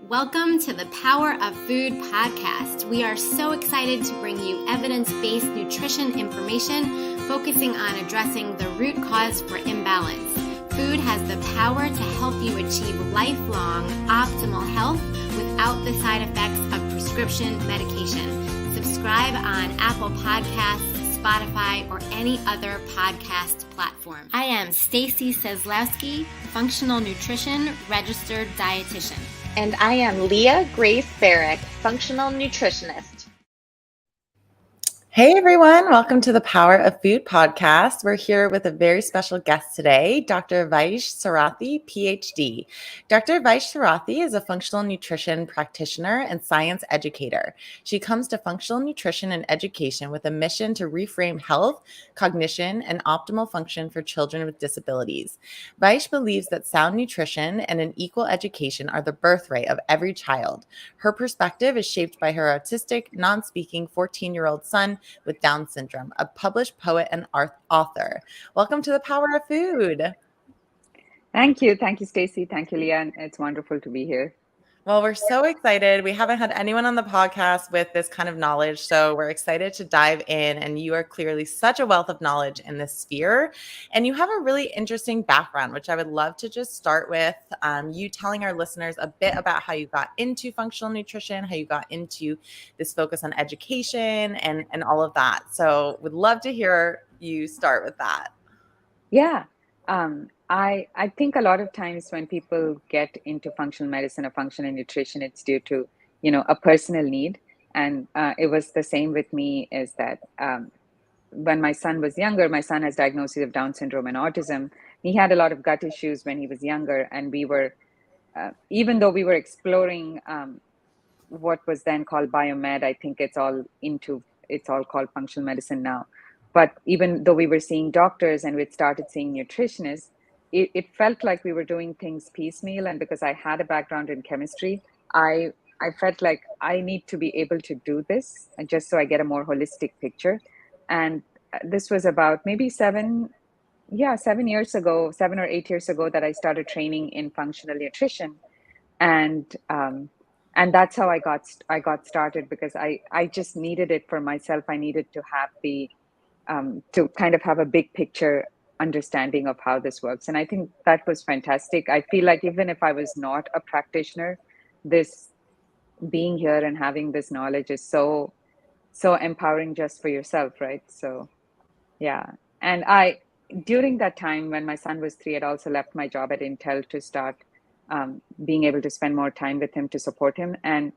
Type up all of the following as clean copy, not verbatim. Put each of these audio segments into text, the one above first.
Welcome to the Power of Food podcast. We are so excited to bring you evidence-based nutrition information focusing on addressing the root cause for imbalance. Food has the power to help you achieve lifelong optimal health without the side effects of prescription medication. Subscribe on Apple Podcasts, Spotify, or any other podcast platform. I am Stacy Seslowski, functional nutrition registered dietitian. And I am Leah Grace Barrick, functional nutritionist. Hey everyone, welcome to the Power of Food podcast. We're here with a very special guest today, Dr. Vaishnavi Sarathy, Ph.D. Dr. Vaishnavi Sarathy is a functional nutrition practitioner and science educator. She comes to functional nutrition and education with a mission to reframe health, cognition, and optimal function for children with disabilities. Vaish believes that sound nutrition and an equal education are the birthright of every child. Her perspective is shaped by her autistic, non-speaking 14-year-old son with Down syndrome, a published poet and author. Welcome to the Power of Food. Thank you. Thank you, Stacy. Thank you, Leah. It's wonderful to be here. Well, we're so excited. We haven't had anyone on the podcast with this kind of knowledge, so we're excited to dive in. And you are clearly such a wealth of knowledge in this sphere. And you have a really interesting background, which I would love to just start with you telling our listeners a bit about how you got into functional nutrition, how you got into this focus on education and all of that. So would love to hear you start with that. Yeah. I think a lot of times when people get into functional medicine or functional nutrition, it's due to, a personal need. And it was the same with me is that when my son was younger, my son has diagnosis of Down syndrome and autism. He had a lot of gut issues when he was younger. And we were, even though we were exploring what was then called biomed, I think it's all called functional medicine now. But even though we were seeing doctors and we'd started seeing nutritionists, it felt like we were doing things piecemeal. And because I had a background in chemistry, I felt like I need to be able to do this just so I get a more holistic picture. And this was about maybe 7 years ago, 7 or 8 years ago that I started training in functional nutrition. And that's how I got started, because I just needed it for myself. I needed to have to kind of have a big picture understanding of how this works. And I think that was fantastic. I feel like even if I was not a practitioner, this being here and having this knowledge is so empowering just for yourself, right? So, yeah. And during that time when my son was 3, I'd also left my job at Intel to start being able to spend more time with him to support him. And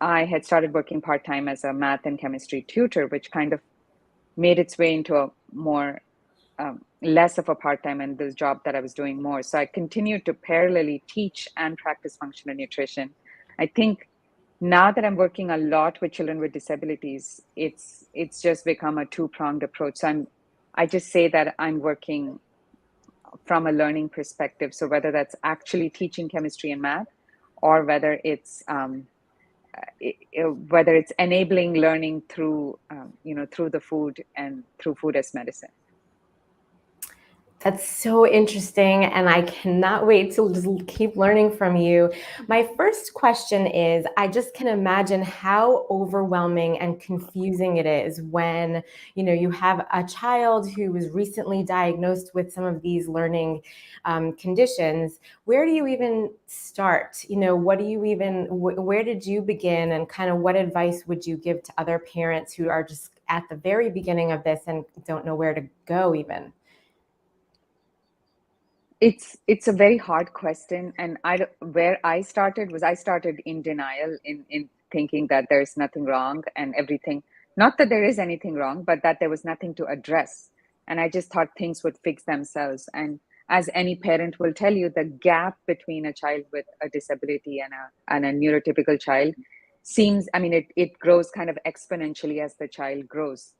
I had started working part-time as a math and chemistry tutor, which kind of made its way into a more less of a part-time and this job that I was doing more. So I continued to parallelly teach and practice functional nutrition. I think now that I'm working a lot with children with disabilities, it's just become a two-pronged approach. So I just say that I'm working from a learning perspective. So whether that's actually teaching chemistry and math, or whether it's enabling learning through through the food and through food as medicine. That's so interesting, and I cannot wait to just keep learning from you. My first question is, I just can imagine how overwhelming and confusing it is when, you have a child who was recently diagnosed with some of these learning conditions. Where do you even start? Where did you begin, and kind of what advice would you give to other parents who are just at the very beginning of this and don't know where to go even? It's a very hard question, and where I started in denial, in thinking that there's nothing wrong and everything. Not that there is anything wrong, but that there was nothing to address. And I just thought things would fix themselves. And as any parent will tell you, the gap between a child with a disability and a neurotypical child it grows kind of exponentially as the child grows.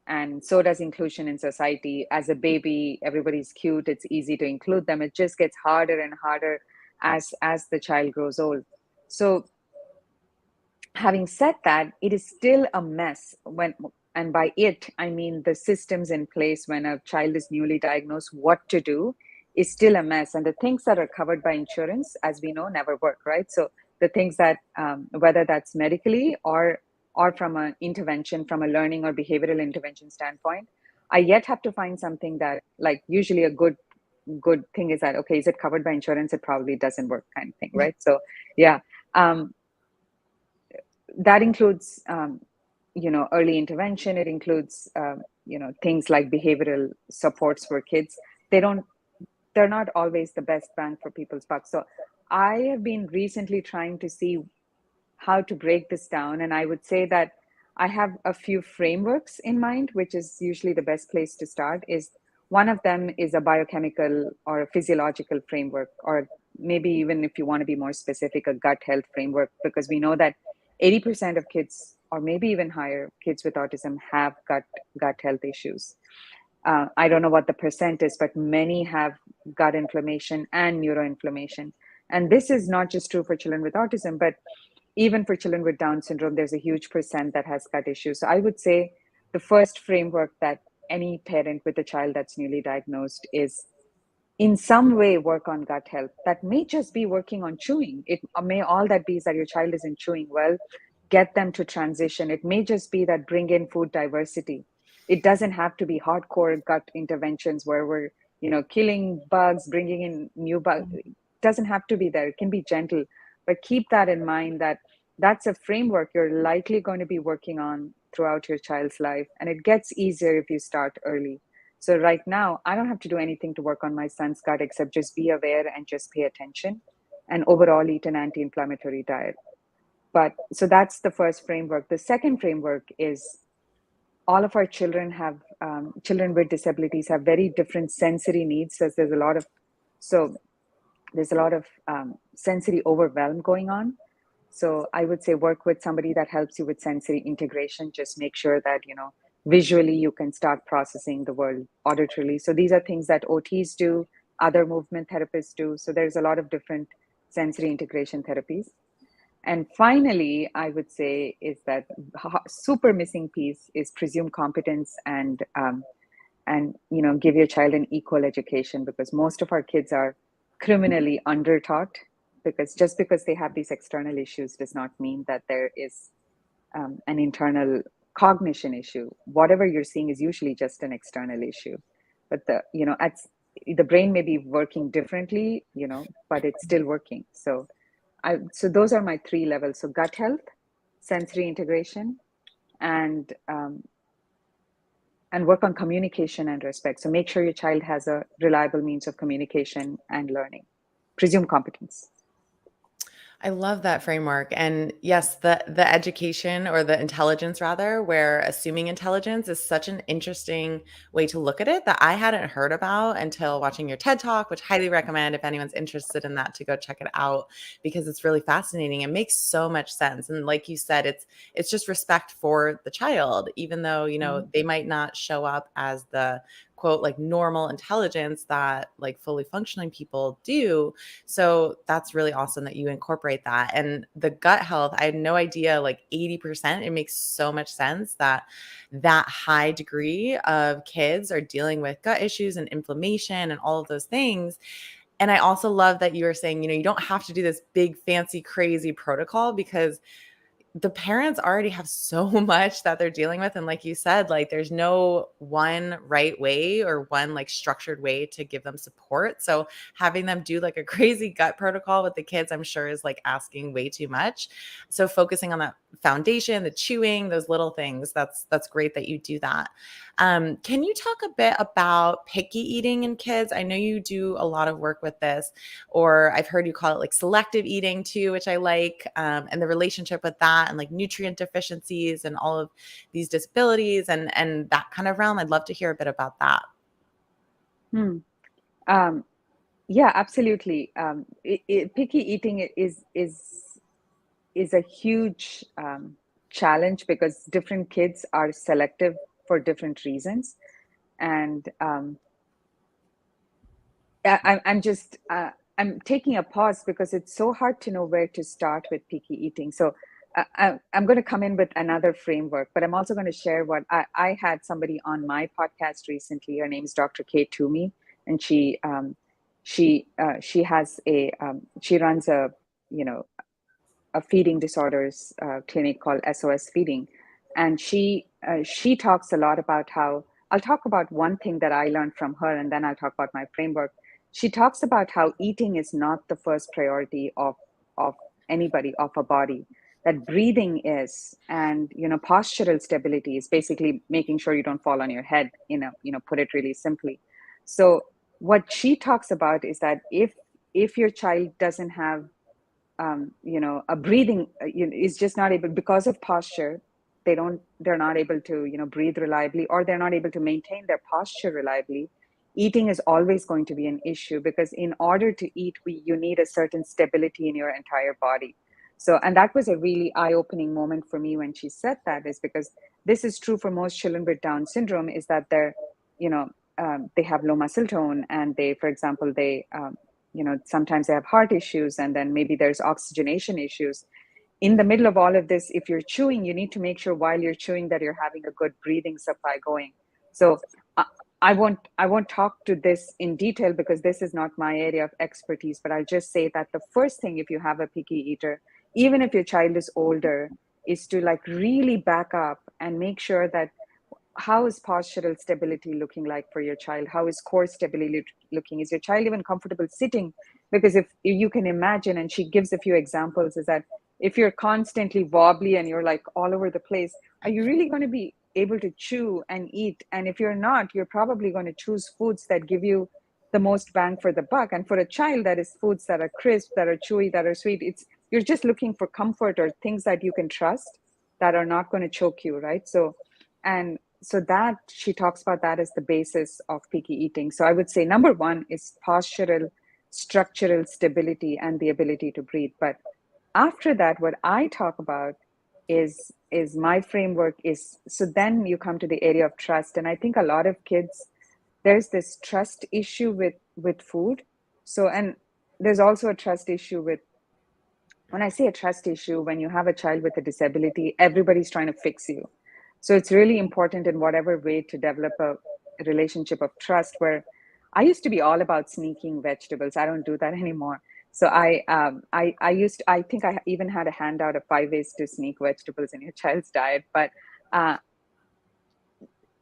And so does inclusion in society. As a baby, everybody's cute. It's easy to include them. It just gets harder and harder as the child grows old. So having said that, it is still a mess and by it, I mean the systems in place when a child is newly diagnosed, what to do is still a mess. And the things that are covered by insurance, as we know, never work, right? So the things that, whether that's medically or from an intervention, from a learning or behavioral intervention standpoint, I yet have to find something that, like, usually a good thing is that, okay, is it covered by insurance? It probably doesn't work, kind of thing, right? So yeah, that includes early intervention. It includes things like behavioral supports for kids. They're not always the best bang for people's buck. So I have been recently trying to see how to break this down, and I would say that I have a few frameworks in mind, which is usually the best place to start. Is one of them is a biochemical or a physiological framework, or maybe even, if you want to be more specific, a gut health framework, because we know that 80% of kids, or maybe even higher, kids with autism have gut health issues. I don't know what the percent is, but many have gut inflammation and neuroinflammation. And this is not just true for children with autism, but even for children with Down syndrome, there's a huge percent that has gut issues. So I would say the first framework that any parent with a child that's newly diagnosed is in some way work on gut health. That may just be working on chewing. It may all that be is that your child isn't chewing well, get them to transition. It may just be that bring in food diversity. It doesn't have to be hardcore gut interventions where we're, killing bugs, bringing in new bugs. It doesn't have to be there. It can be gentle, but keep that in mind, that that's a framework you're likely going to be working on throughout your child's life. And it gets easier if you start early. So right now, I don't have to do anything to work on my son's gut except just be aware and just pay attention and overall eat an anti-inflammatory diet. But so that's the first framework. The second framework is all of our children have, children with disabilities have very different sensory needs. So there's a lot of sensory overwhelm going on. So I would say work with somebody that helps you with sensory integration. Just make sure that, visually you can start processing the world auditorily. So these are things that OTs do, other movement therapists do. So there's a lot of different sensory integration therapies. And finally, I would say is that super missing piece is presume competence and give your child an equal education, because most of our kids are criminally undertaught, because just because they have these external issues does not mean that there is an internal cognition issue. Whatever you're seeing is usually just an external issue, but the brain may be working differently, but it's still working. So those are my three levels. So gut health, sensory integration, and work on communication and respect. So make sure your child has a reliable means of communication and learning. Presume competence. I love that framework. And yes, the education, or the intelligence rather, where assuming intelligence is such an interesting way to look at it that I hadn't heard about until watching your TED Talk, which I highly recommend if anyone's interested in that to go check it out, because it's really fascinating. It makes so much sense. And like you said, it's just respect for the child, even though, they might not show up as the quote like normal intelligence that like fully functioning people do. So that's really awesome that you incorporate that. And the gut health, I had no idea, like 80%. It makes so much sense that high degree of kids are dealing with gut issues and inflammation and all of those things. And I also love that you were saying, you don't have to do this big, fancy, crazy protocol, because the parents already have so much that they're dealing with. And like you said, like there's no one right way or one like structured way to give them support. So having them do like a crazy gut protocol with the kids, I'm sure is like asking way too much. So focusing on that foundation, the chewing, those little things, that's great that you do that. Can you talk a bit about picky eating in kids? I know you do a lot of work with this, or I've heard you call it like selective eating too, which I like, and the relationship with that and like nutrient deficiencies and all of these disabilities and that kind of realm. I'd love to hear a bit about that. Yeah, absolutely. Picky eating is a huge challenge, because different kids are selective for different reasons. And I'm taking a pause because it's so hard to know where to start with picky eating. So I'm going to come in with another framework, but I'm also going to share what I had somebody on my podcast recently. Her name is Dr. Kate Toomey, and she runs a a feeding disorders clinic called SOS Feeding, and she talks a lot about how, I'll talk about one thing that I learned from her, and then I'll talk about my framework. She talks about how eating is not the first priority of anybody, of a body, that breathing is, and postural stability is basically making sure you don't fall on your head, put it really simply. So what she talks about is that if your child doesn't have a breathing, is just not able, because of posture, they're not able to breathe reliably, or they're not able to maintain their posture reliably. Eating is always going to be an issue, because in order to eat, you need a certain stability in your entire body. So, and that was a really eye-opening moment for me when she said that, is because this is true for most children with Down syndrome, is that they have low muscle tone, and they, for example, sometimes they have heart issues, and then maybe there's oxygenation issues. In the middle of all of this, if you're chewing, you need to make sure while you're chewing that you're having a good breathing supply going. So I won't talk to this in detail, because this is not my area of expertise, but I'll just say that the first thing, if you have a picky eater, even if your child is older, is to like really back up and make sure that, how is postural stability looking like for your child? How is core stability looking? Is your child even comfortable sitting? Because if you can imagine, and she gives a few examples, is that if you're constantly wobbly and you're like all over the place, are you really going to be able to chew and eat? And if you're not, you're probably going to choose foods that give you the most bang for the buck. And for a child, that is foods that are crisp, that are chewy, that are sweet. You're just looking for comfort or things that you can trust, that are not going to choke you, right? So that she talks about that as the basis of picky eating. So I would say number one is postural, structural stability, and the ability to breathe. But after that, what I talk about is my framework is, so then you come to the area of trust. And I think a lot of kids, there's this trust issue with food. So, and there's also a trust issue with, when I say a trust issue, when you have a child with a disability, everybody's trying to fix you. So it's really important in whatever way to develop a relationship of trust, where I used to be all about sneaking vegetables. I don't do that anymore. So I think I even had a handout of 5 ways to sneak vegetables in your child's diet. But uh,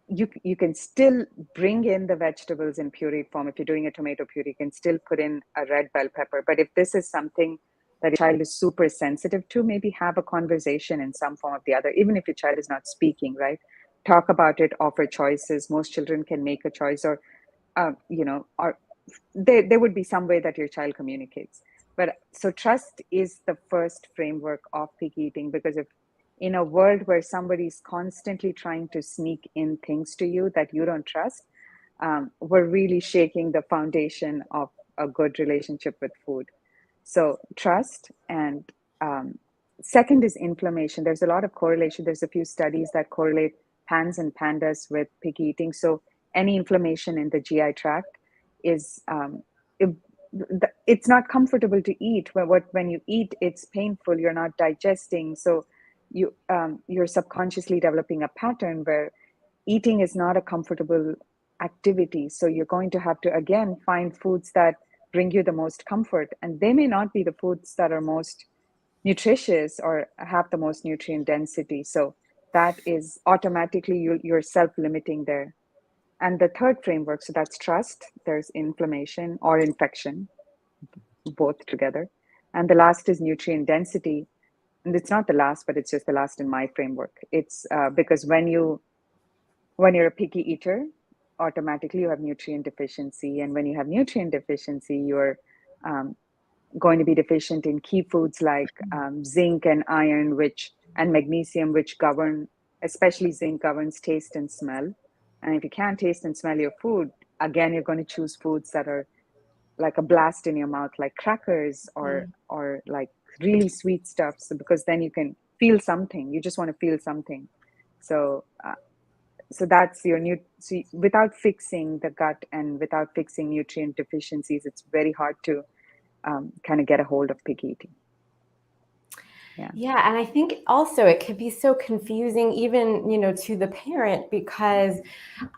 you can still bring in the vegetables in puree form. If you're doing a tomato puree, you can still put in a red bell pepper. But if this is something that your child is super sensitive to, maybe have a conversation in some form or the other, even if your child is not speaking, right? Talk about it, offer choices. Most children can make a choice, or or there would be some way that your child communicates. But so trust is the first framework of picky eating, because if in a world where somebody's constantly trying to sneak in things to you that you don't trust, we're really shaking the foundation of a good relationship with food. So trust, and second is inflammation. There's a lot of correlation. There's a few studies that correlate pans and pandas with picky eating. So any inflammation in the GI tract is it, it's not comfortable to eat. When you eat, it's painful. You're not digesting. So you're subconsciously developing a pattern where eating is not a comfortable activity. So you're going to have to, again, find foods that bring you the most comfort. And they may not be the foods that are most nutritious or have the most nutrient density. So that is automatically you're self-limiting there. And the third framework, so that's trust, there's inflammation or infection, both together. And the last is nutrient density. And it's not the last, but it's just the last in my framework. It's because when you're a picky eater, automatically you have nutrient deficiency. And when you have nutrient deficiency, you're going to be deficient in key foods like zinc and iron, and magnesium, which govern, especially zinc governs taste and smell. And if you can't taste and smell your food, again, you're going to choose foods that are like a blast in your mouth, like crackers or like really sweet stuff. So because then you can feel something, you just want to feel something. So so that's your without fixing the gut and without fixing nutrient deficiencies, it's very hard to kind of get a hold of picky eating. Yeah. Yeah, and I think also it could be so confusing even, to the parent, because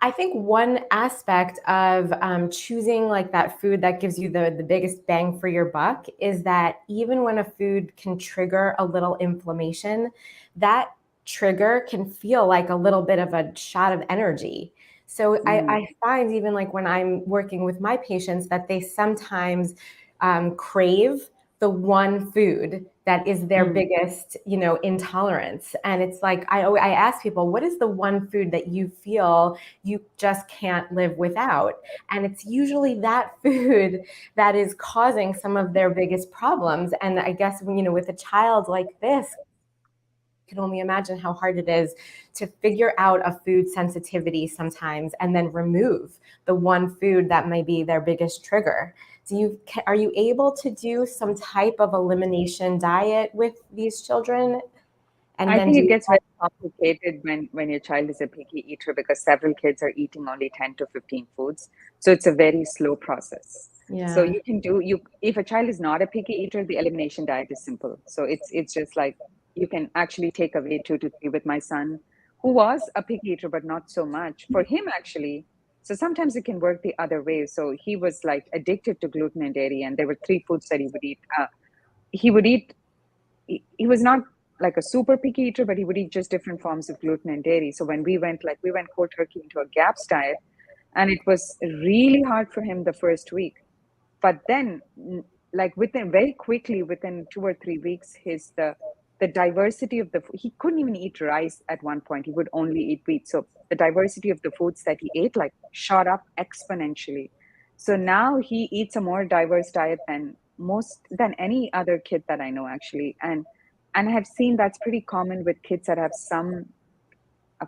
I think one aspect of choosing like that food that gives you the biggest bang for your buck is that even when a food can trigger a little inflammation, that trigger can feel like a little bit of a shot of energy. So I find even like when I'm working with my patients that they sometimes crave the one food that is their biggest, intolerance. And it's like, I ask people, what is the one food that you feel you just can't live without? And it's usually that food that is causing some of their biggest problems. And I guess, with a child like this, can only imagine how hard it is to figure out a food sensitivity sometimes and then remove the one food that may be their biggest trigger. Are you able to do some type of elimination diet with these children? And I then think it gets very complicated when your child is a picky eater, because several kids are eating only 10 to 15 foods. So it's a very slow process. So yeah. you can do you if a child is not a picky eater, the elimination diet is simple. So it's just like you can actually take away 2 to 3 with my son, who was a picky eater, but not so much. For him actually, so sometimes it can work the other way. So he was like addicted to gluten and dairy, and there were 3 foods that he would eat. He would eat he was not like a super picky eater, but he would eat just different forms of gluten and dairy. So when we went cold turkey into a GAPS diet, and it was really hard for him the first week. But then, like within very quickly, within 2 or 3 weeks, the diversity of he couldn't even eat rice at one point. He would only eat wheat. So the diversity of the foods that he ate like shot up exponentially. So now he eats a more diverse diet than any other kid that I know actually. And I have seen that's pretty common with kids that have some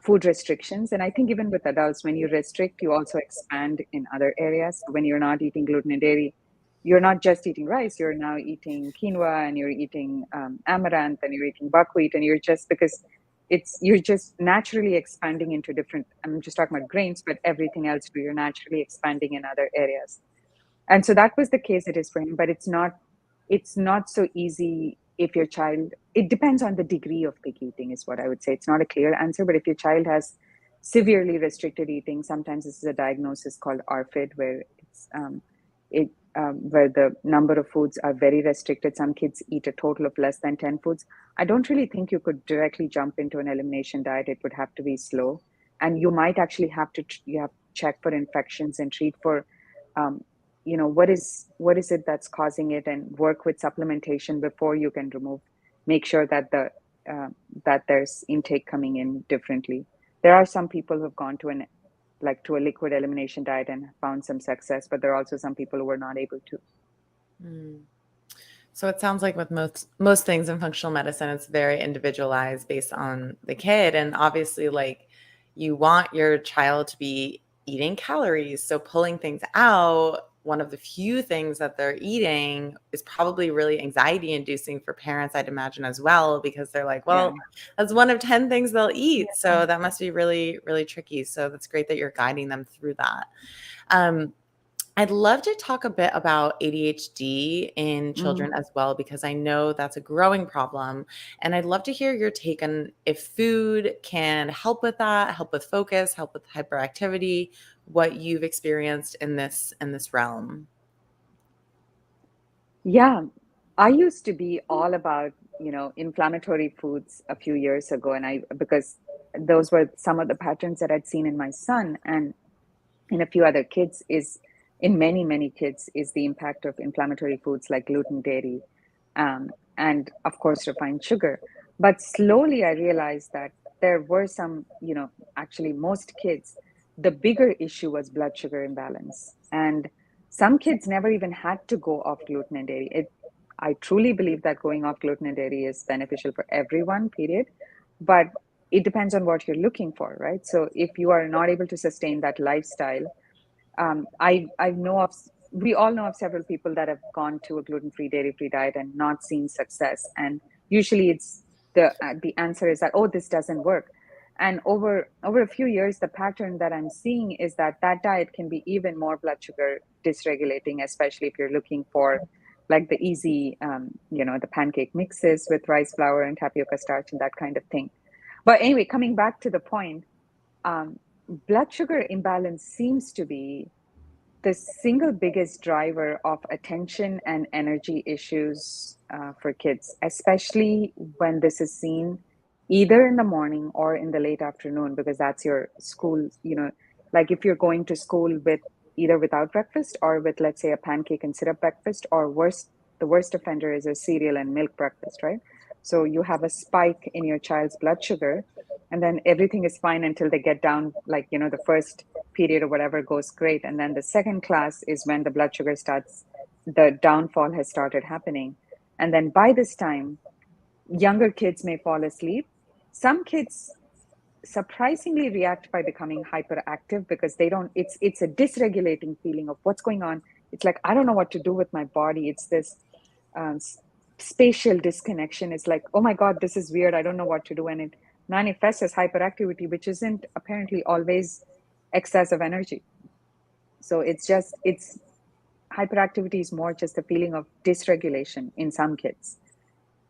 food restrictions. And I think even with adults, when you restrict, you also expand in other areas. So when you're not eating gluten and dairy, you're not just eating rice, you're now eating quinoa, and you're eating amaranth, and you're eating buckwheat, and you're just naturally expanding into different, I'm just talking about grains, but everything else too, you're naturally expanding in other areas. And so that was the case it is for him, but it's not so easy. If your child, it depends on the degree of picky eating is what I would say. It's not a clear answer, but if your child has severely restricted eating, sometimes this is a diagnosis called RFID, where where the number of foods are very restricted. Some kids eat a total of less than 10 foods. I don't really think you could directly jump into an elimination diet. It would have to be slow, and you might actually you have to check for infections and treat for um, what is it that's causing it, and work with supplementation before you can make sure that that there's intake coming in differently. There are some people who have gone to a liquid elimination diet and found some success, but there are also some people who were not able to. So it sounds like with most things in functional medicine, it's very individualized based on the kid. And obviously, like, you want your child to be eating calories. So pulling things out, one of the few things that they're eating is probably really anxiety inducing for parents, I'd imagine, as well, because they're like, Yeah. well, that's one of 10 things they'll eat. So that must be really, really tricky. So that's great that you're guiding them through that. I'd love to talk a bit about ADHD in children as well, because I know that's a growing problem. And I'd love to hear your take on if food can help with that, help with focus, help with hyperactivity, what you've experienced in this realm. Yeah, I used to be all about, inflammatory foods a few years ago, because those were some of the patterns that I'd seen in my son and in a few other kids in many, many kids is the impact of inflammatory foods like gluten, dairy, and of course, refined sugar. But slowly I realized that there were some, actually most kids, the bigger issue was blood sugar imbalance. And some kids never even had to go off gluten and dairy. I truly believe that going off gluten and dairy is beneficial for everyone, period. But it depends on what you're looking for, right? So if you are not able to sustain that lifestyle, I know of we all know of several people that have gone to a gluten-free, dairy-free diet and not seen success. And usually, it's the answer is that, oh, this doesn't work. And over a few years, the pattern that I'm seeing is that diet can be even more blood sugar dysregulating, especially if you're looking for like the easy, the pancake mixes with rice flour and tapioca starch and that kind of thing. But anyway, coming back to the point, um, blood sugar imbalance seems to be the single biggest driver of attention and energy issues for kids, especially when this is seen either in the morning or in the late afternoon, because that's your school, like if you're going to school with either without breakfast or with, let's say, a pancake and syrup breakfast, or worse, the worst offender is a cereal and milk breakfast, right? So you have a spike in your child's blood sugar, and then everything is fine until they get down, like, the first period or whatever goes great. And then the second class is when the blood sugar starts, the downfall has started happening. And then by this time, younger kids may fall asleep. Some kids surprisingly react by becoming hyperactive because they don't, it's a dysregulating feeling of what's going on. It's like, I don't know what to do with my body. It's this um, spatial disconnection. It's like, oh my God, this is weird. I don't know what to do. And it manifests as hyperactivity, which isn't apparently always excess of energy. So it's hyperactivity is more just a feeling of dysregulation in some kids.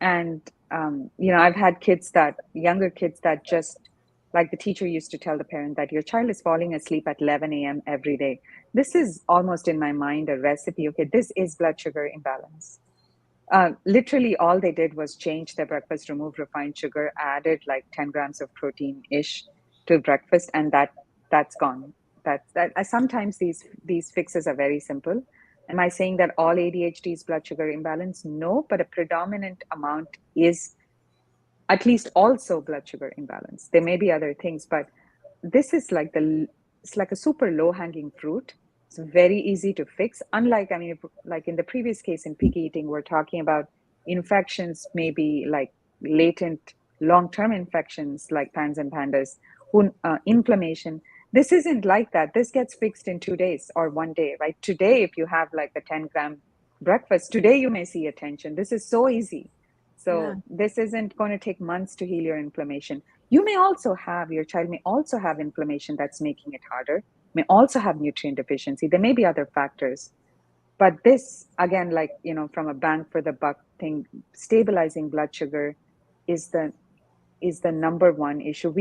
And, I've had younger kids that just, like the teacher used to tell the parent that your child is falling asleep at 11 a.m. every day. This is almost in my mind a recipe. Okay, this is blood sugar imbalance. Literally, all they did was change their breakfast, remove refined sugar, added like 10 grams of protein ish to breakfast, and that's gone. That sometimes these fixes are very simple. Am I saying that all ADHD is blood sugar imbalance? No, but a predominant amount is at least also blood sugar imbalance. There may be other things, but this is like it's like a super low hanging fruit. It's very easy to fix. Unlike, I mean, like in the previous case in picky eating, we're talking about infections, maybe like latent long-term infections like PANS and PANDAS, inflammation. This isn't like that. This gets fixed in 2 days or one day, right? Today, if you have like a 10-gram breakfast, today you may see attention. This is so easy. Yeah. So this isn't going to take months to heal your inflammation. Your child may also have inflammation that's making it harder, may also have nutrient deficiency. There may be other factors. But this, again, like, from a bang for the buck thing, stabilizing blood sugar is the number one issue.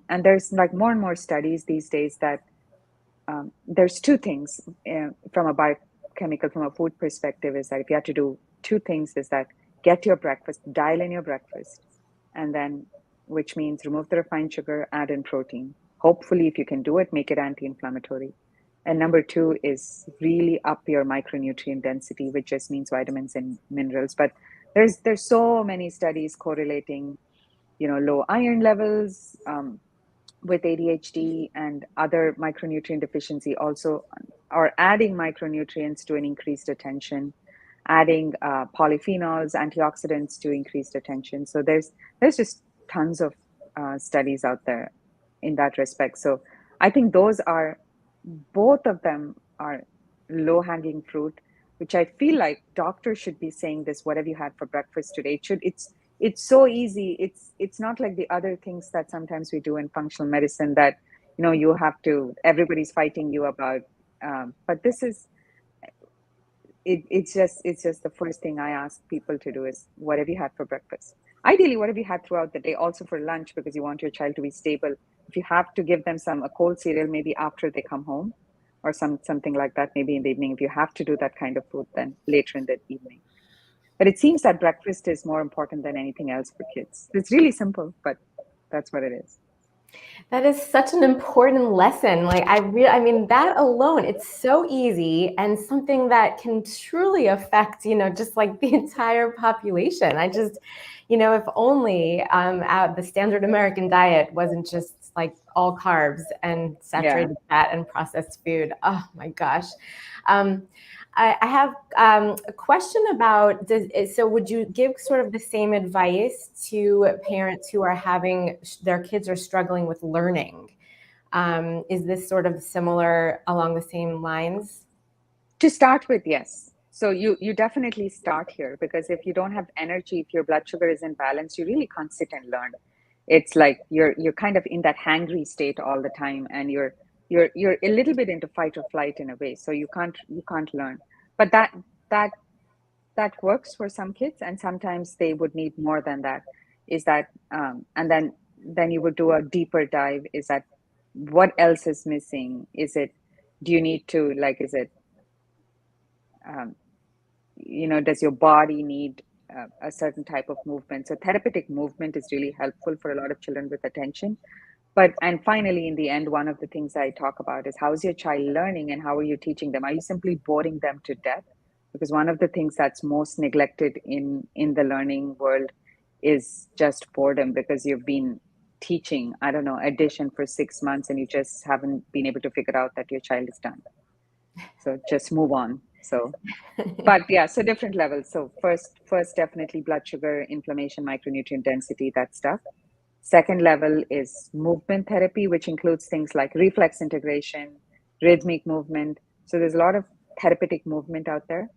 And there's like more and more studies these days that there's two things from a biochemical, from a food perspective, is that if you have to do two things, is that get your breakfast, dial in your breakfast, and then, which means remove the refined sugar, add in protein. Hopefully, if you can do it, make it anti-inflammatory. And number two is really up your micronutrient density, which just means vitamins and minerals. But there's so many studies correlating, low iron levels with ADHD and other micronutrient deficiency also, or adding micronutrients to an increased attention, adding polyphenols, antioxidants to increased attention. So there's just tons of studies out there in that respect. So I think both of them are low hanging fruit, which I feel like doctors should be saying this. What have you had for breakfast today? It's so easy. It's not like the other things that sometimes we do in functional medicine that you have to, everybody's fighting you about. But this is it's just the first thing I ask people to do is, what have you had for breakfast? Ideally, what have you had throughout the day? Also for lunch, because you want your child to be stable. If you have to give them a cold cereal, maybe after they come home, or something like that, maybe in the evening. If you have to do that kind of food, then later in the evening. But it seems that breakfast is more important than anything else for kids. It's really simple, but that's what it is. That is such an important lesson. Like I mean, that alone, it's so easy and something that can truly affect, just like the entire population. I just, if only the standard American diet wasn't just like all carbs and saturated fat and processed food. Oh my gosh. I have a question about, so would you give sort of the same advice to parents who are their kids are struggling with learning? Is this sort of similar along the same lines? To start with, yes. So you definitely start here, because if you don't have energy, if your blood sugar is in balance, you really can't sit and learn. It's like you're kind of in that hangry state all the time, and you're a little bit into fight or flight in a way. So you can't learn. But that that works for some kids, and sometimes they would need more than that. Is that and then you would do a deeper dive. Is that what else is missing? Is it, do you need to, like, is it, um, does your body need a certain type of movement? So therapeutic movement is really helpful for a lot of children with attention. But, and finally, in the end, one of the things I talk about is, how is your child learning and how are you teaching them? Are you simply boring them to death? Because one of the things that's most neglected in the learning world is just boredom, because you've been teaching, I don't know, addition for 6 months and you just haven't been able to figure out that your child is done. So just move on. So, but yeah, so different levels. So first definitely blood sugar, inflammation, micronutrient density, that stuff. Second level is movement therapy, which includes things like reflex integration, rhythmic movement. So there's a lot of therapeutic movement out there.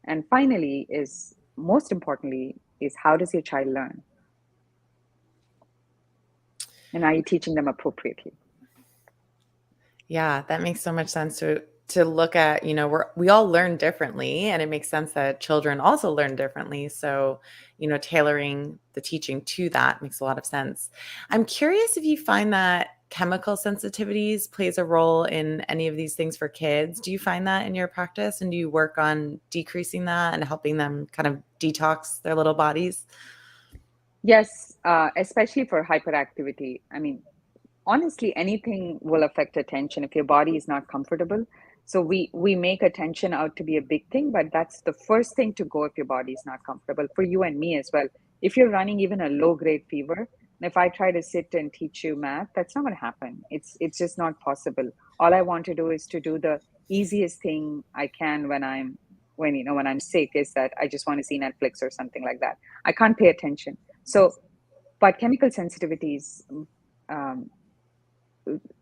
And finally, is most importantly, is how does your child learn? And are you teaching them appropriately? Yeah, that makes so much sense to look at, we all learn differently, and it makes sense that children also learn differently. So, tailoring the teaching to that makes a lot of sense. I'm curious if you find that chemical sensitivities plays a role in any of these things for kids. Do you find that in your practice, and do you work on decreasing that and helping them kind of detox their little bodies? Yes, especially for hyperactivity. I mean, honestly, anything will affect attention if your body is not comfortable. So we make attention out to be a big thing, but that's the first thing to go if your body is not comfortable, for you and me as well. If you're running even a low grade fever, and if I try to sit and teach you math, that's not going to happen. It's just not possible. All I want to do is to do the easiest thing I can when I'm sick, is that I just want to see Netflix or something like that. I can't pay attention. So, but chemical sensitivities, um,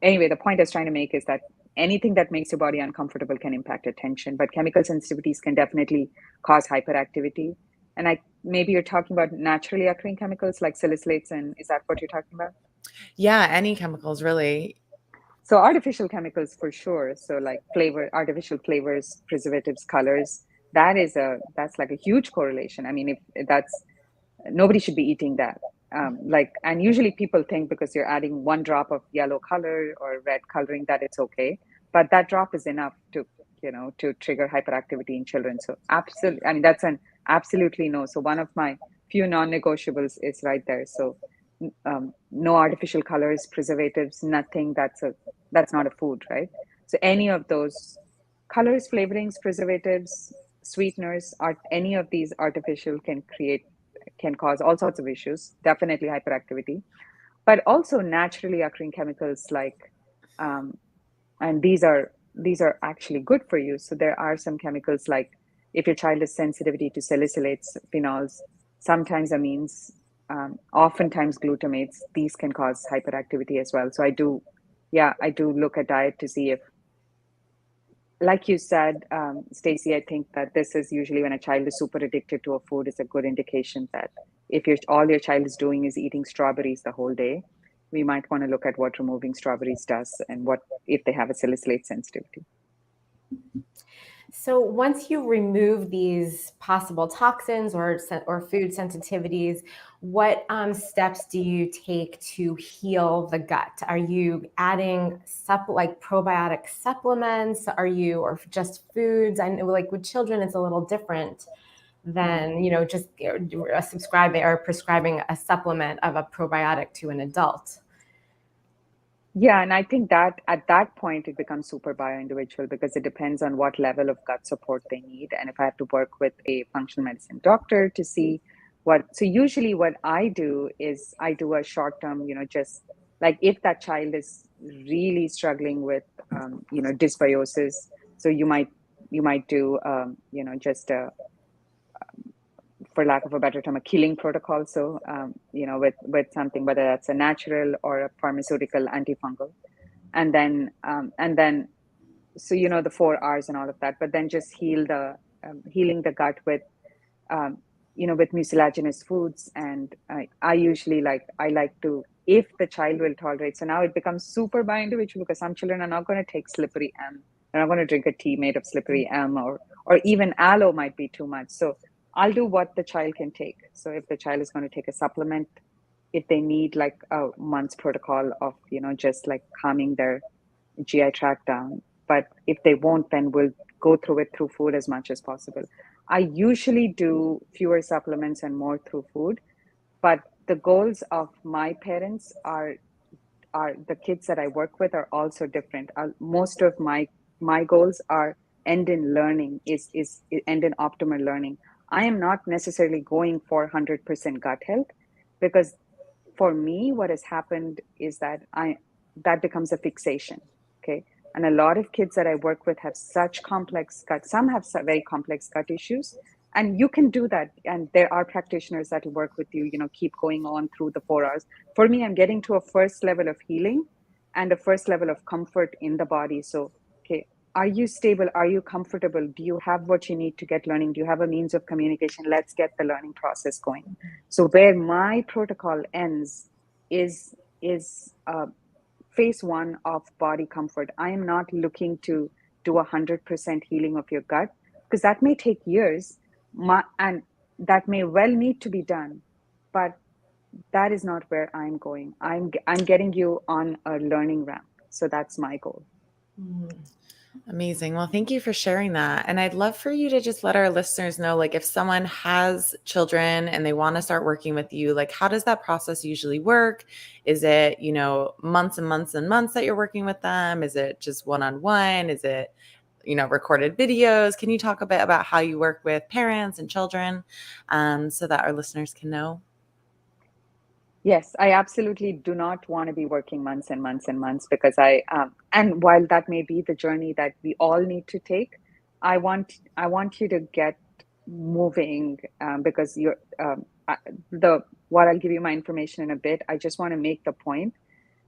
anyway, the point I was trying to make is that anything that makes your body uncomfortable can impact attention, but chemical sensitivities can definitely cause hyperactivity. And maybe you're talking about naturally occurring chemicals like salicylates, and is that what you're talking about? Yeah, any chemicals really. So artificial chemicals for sure. So like artificial flavors, preservatives, colors. That's like a huge correlation. I mean, if that's, nobody should be eating that. And usually people think because you're adding one drop of yellow color or red coloring that it's okay, but that drop is enough to trigger hyperactivity in children. So absolutely, I mean, that's an absolutely no. So one of my few non-negotiables is right there. So no artificial colors, preservatives, nothing. That's not a food, right? So any of those colors, flavorings, preservatives, sweeteners, any of these artificial can cause all sorts of issues, definitely hyperactivity, but also naturally occurring chemicals like, um, and these are actually good for you. So there are some chemicals like, if your child is sensitivity to salicylates, phenols, sometimes amines, oftentimes glutamates, these can cause hyperactivity as well. So I do look at diet to see if, like you said, Stacey, I think that this is usually when a child is super addicted to a food, is a good indication that if all your child is doing is eating strawberries the whole day, we might want to look at what removing strawberries does and what if they have a salicylate sensitivity. So once you remove these possible toxins or food sensitivities, what steps do you take to heal the gut? Are you adding like probiotic supplements? Or just foods? I know, like with children, it's a little different than just subscribing or prescribing a supplement of a probiotic to an adult. Yeah, and I think that at that point it becomes super bio-individual, because it depends on what level of gut support they need. And if I have to work with a functional medicine doctor to see so usually what I do is I do a short term, just like if that child is really struggling with, dysbiosis, so you might do, just a, for lack of a better term, a killing protocol. So, with something, whether that's a natural or a pharmaceutical antifungal, and then so the 4 R's and all of that, but then just healing the gut with, with mucilaginous foods. And I usually I like to, if the child will tolerate. So now it becomes super by individual, because some children are not going to take slippery elm. They're not going to drink a tea made of slippery elm, or even aloe might be too much. So I'll do what the child can take. So if the child is going to take a supplement, if they need like a month's protocol of, just like calming their GI tract down. But if they won't, then we'll go through it through food as much as possible. I usually do fewer supplements and more through food, but the goals of my parents are the kids that I work with are also different. Most of my goals are end in learning, is end in optimal learning. I am not necessarily going for 100% gut health, because for me, what has happened is that becomes a fixation. Okay. And a lot of kids that I work with have such complex gut, some have very complex gut issues. And you can do that. And there are practitioners that will work with you, keep going on through the 4 hours. For me, I'm getting to a first level of healing and a first level of comfort in the body. So, okay, are you stable? Are you comfortable? Do you have what you need to get learning? Do you have a means of communication? Let's get the learning process going. So where my protocol ends is phase one of body comfort. I am not looking to do 100% healing of your gut, because that may take years, and that may well need to be done. But that is not where I'm going. I'm getting you on a learning ramp. So that's my goal. Amazing. Well, thank you for sharing that. And I'd love for you to just let our listeners know, like, if someone has children and they want to start working with you, like, how does that process usually work? Is it, months and months and months that you're working with them? Is it just one-on-one? Is it, recorded videos? Can you talk a bit about how you work with parents and children, so that our listeners can know? Yes, I absolutely do not want to be working months and months and months, because and while that may be the journey that we all need to take, I want you to get moving, because what I'll give you my information in a bit. I just want to make the point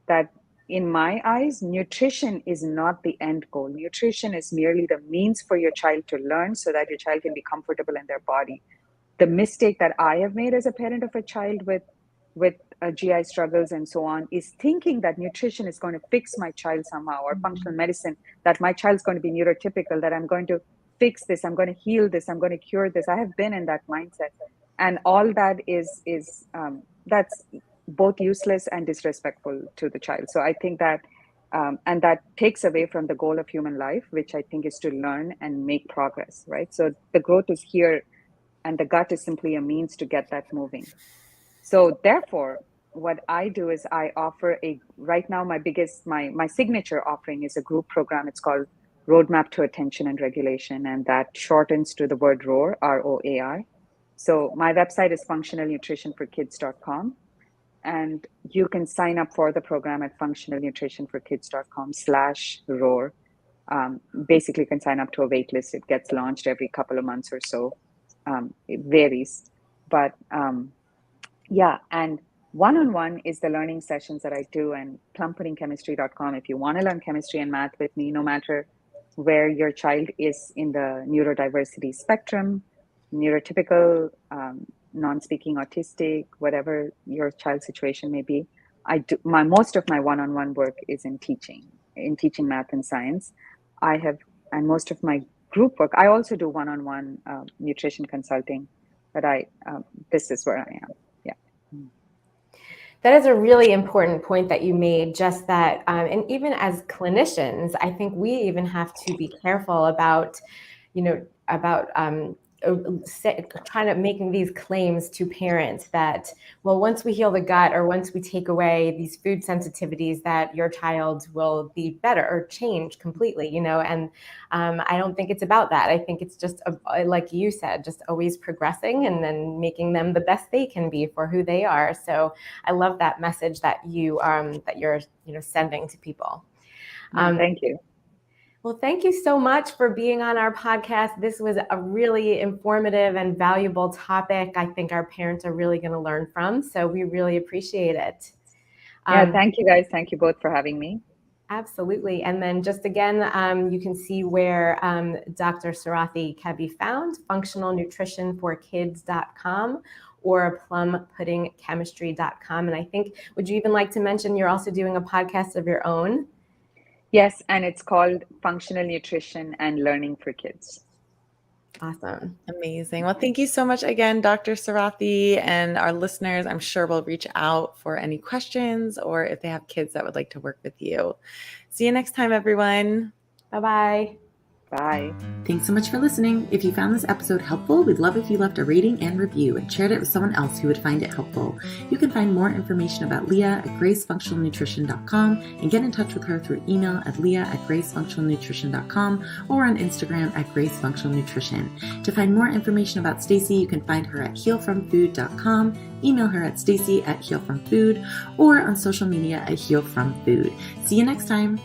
that in my eyes, nutrition is not the end goal. Nutrition is merely the means for your child to learn so that your child can be comfortable in their body. The mistake that I have made as a parent of a child with GI struggles and so on is thinking that nutrition is going to fix my child somehow, or functional medicine, that my child's going to be neurotypical, that I'm going to fix this, I'm going to heal this, I'm going to cure this. I have been in that mindset, and all that is that's both useless and disrespectful to the child. So I think that and that takes away from the goal of human life, which I think is to learn and make progress, right? So the growth is here, and the gut is simply a means to get that moving. So therefore, what I do is I offer right now my signature offering is a group program. It's called Roadmap to Attention and Regulation, and that shortens to the word ROAR, ROAR. So my website is functionalnutritionforkids.com, and you can sign up for the program at functionalnutritionforkids.com/ROAR. Basically, you can sign up to a wait list. It gets launched every couple of months or so. It varies, but yeah, and one-on-one is the learning sessions that I do, and plumpuddingchemistry.com. If you want to learn chemistry and math with me, no matter where your child is in the neurodiversity spectrum, neurotypical, non-speaking autistic, whatever your child's situation may be, most of my one-on-one work is in teaching math and science. And most of my group work, I also do one-on-one nutrition consulting, but this is where I am. That is a really important point that you made, just that, and even as clinicians, I think we even have to be careful about, trying to making these claims to parents that, well, once we heal the gut, or once we take away these food sensitivities, that your child will be better or change completely, and I don't think it's about that. I think it's just, like you said, just always progressing and then making them the best they can be for who they are. So I love that message that you're sending to people. Thank you. Well, thank you so much for being on our podcast. This was a really informative and valuable topic. I think our parents are really going to learn from, so we really appreciate it. Yeah, thank you guys. Thank you both for having me. Absolutely. And then just again, you can see where Dr. Sarathy can be found, functionalnutritionforkids.com or plumpuddingchemistry.com. And I think, would you even like to mention you're also doing a podcast of your own? Yes, and it's called Functional Nutrition and Learning for Kids. Awesome. Amazing. Well, thank you so much again, Dr. Sarathy, and our listeners. I'm sure will reach out for any questions or if they have kids that would like to work with you. See you next time, everyone. Bye-bye. Bye. Thanks so much for listening. If you found this episode helpful, we'd love if you left a rating and review and shared it with someone else who would find it helpful. You can find more information about Leah at gracefunctionalnutrition.com and get in touch with her through email at leah@gracefunctionalnutrition.com or on Instagram at gracefunctionalnutrition. To find more information about Stacy, you can find her at healfromfood.com, email her at stacy@healfromfood, or on social media at healfromfood. See you next time.